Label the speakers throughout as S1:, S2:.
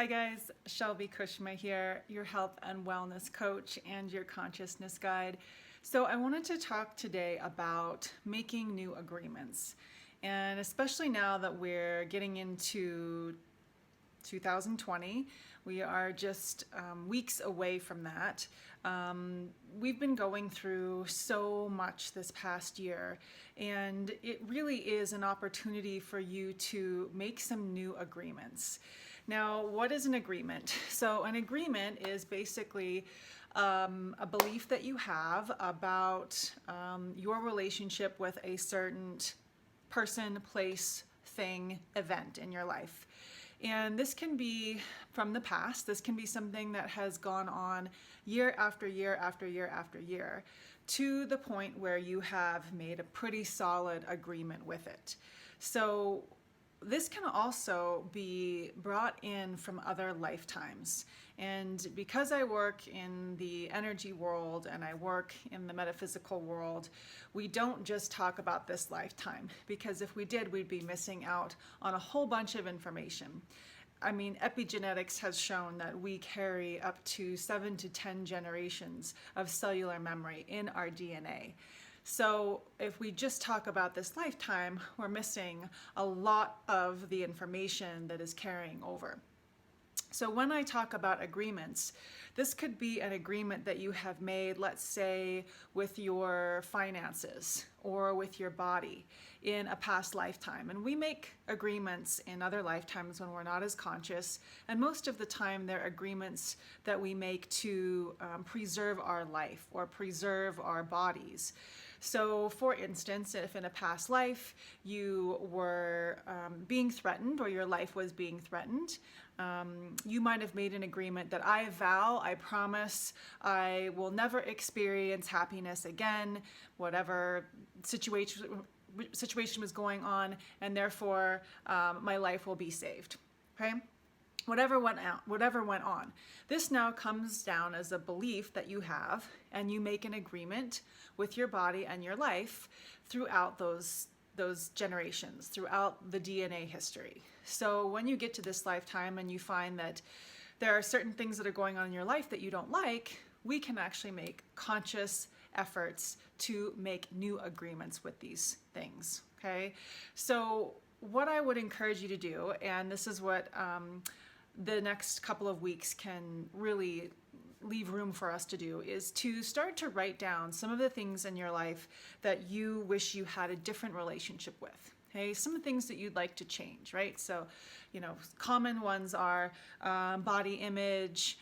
S1: Hi guys, Shelby Kushma here, your health and wellness coach and your consciousness guide. So I wanted to talk today about making new agreements. And especially now that we're getting into 2020, we are just weeks away from that. We've been going through so much this past year, and it really is an opportunity for you to make some new agreements. Now, what is an agreement? So an agreement is basically a belief that you have about your relationship with a certain person, place, thing, event in your life. And this can be from the past. This can be something that has gone on year after year after year after year, to the point where you have made a pretty solid agreement with it. So this can also be brought in from other lifetimes. And because I work in the energy world and I work in the metaphysical world, we don't just talk about this lifetime, because if we did, we'd be missing out on a whole bunch of information. I mean, epigenetics has shown that we carry up to 7 to 10 generations of cellular memory in our DNA. So if we just talk about this lifetime, we're missing a lot of the information that is carrying over. So when I talk about agreements, this could be an agreement that you have made, let's say, with your finances or with your body in a past lifetime. And we make agreements in other lifetimes when we're not as conscious. And most of the time, they're agreements that we make to preserve our life or preserve our bodies. So for instance, if in a past life you were being threatened or your life was being threatened, you might have made an agreement that I vow, I promise, I will never experience happiness again, whatever situation was going on, and therefore my life will be saved. Okay? Whatever went on. This now comes down as a belief that you have, and you make an agreement with your body and your life throughout those generations, throughout the DNA history. So when you get to this lifetime and you find that there are certain things that are going on in your life that you don't like, we can actually make conscious efforts to make new agreements with these things. Okay? So what I would encourage you to do, and this is what the next couple of weeks can really leave room for us to do, is to start to write down some of the things in your life that you wish you had a different relationship with. Okay, some of the things that you'd like to change, right? So, common ones are body image,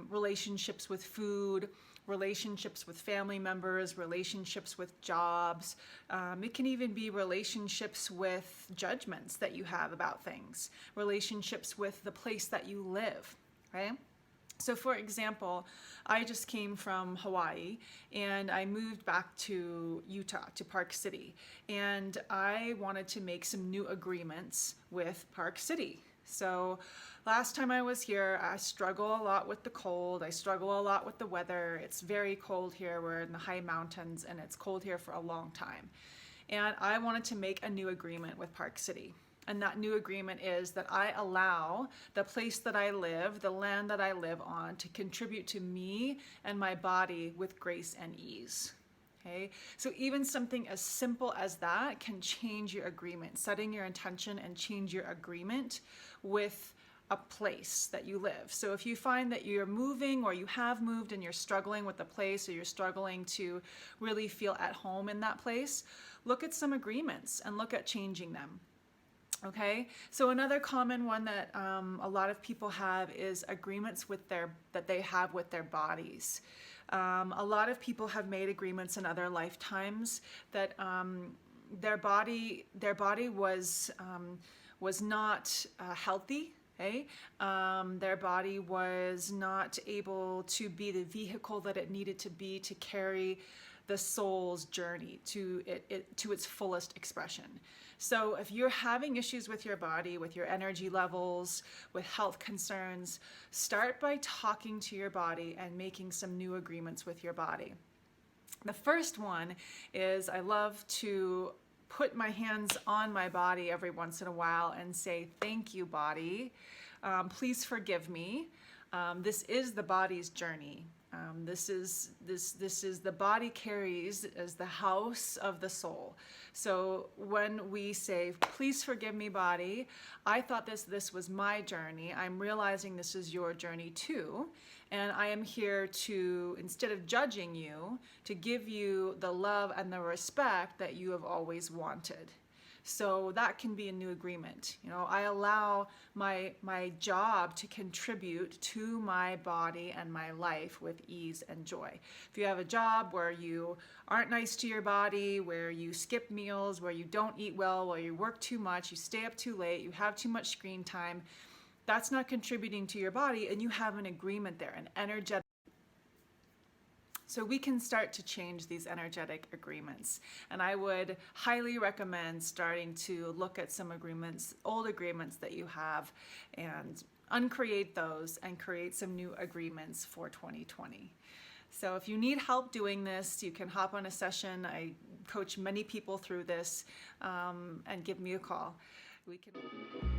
S1: relationships with food, relationships with family members, relationships with jobs. It can even be relationships with judgments that you have about things, relationships with the place that you live, right? So for example, I just came from Hawaii and I moved back to Utah, to Park City, and I wanted to make some new agreements with Park City. So last time I was here, I struggle a lot with the cold. I struggle a lot with the weather. It's very cold here. We're in the high mountains and it's cold here for a long time. And I wanted to make a new agreement with Park City. And that new agreement is that I allow the place that I live, the land that I live on, to contribute to me and my body with grace and ease. Okay? So even something as simple as that can change your agreement, setting your intention and change your agreement with a place that you live. So if you find that you're moving or you have moved and you're struggling with the place, or you're struggling to really feel at home in that place, look at some agreements and look at changing them. Okay, so another common one that a lot of people have is agreements that they have with their bodies. A lot of people have made agreements in other lifetimes that their body was not healthy. Okay? Their body was not able to be the vehicle that it needed to be to carry the soul's journey to its fullest expression. So if you're having issues with your body, with your energy levels, with health concerns, start by talking to your body and making some new agreements with your body. The first one is, I love to put my hands on my body every once in a while and say, thank you, body. Please forgive me. This is the body's journey. This is the body carries as the house of the soul. So when we say, please forgive me, body, I thought this was my journey. I'm realizing this is your journey too. And I am here to, instead of judging you, to give you the love and the respect that you have always wanted. So that can be a new agreement. You know, I allow my job to contribute to my body and my life with ease and joy. If you have a job where you aren't nice to your body, where you skip meals, where you don't eat well, where you work too much, you stay up too late, you have too much screen time, that's not contributing to your body, and you have an agreement there, an energetic. So we can start to change these energetic agreements. And I would highly recommend starting to look at some agreements, old agreements that you have, and uncreate those and create some new agreements for 2020. So if you need help doing this, you can hop on a session. I coach many people through this, and give me a call. We can.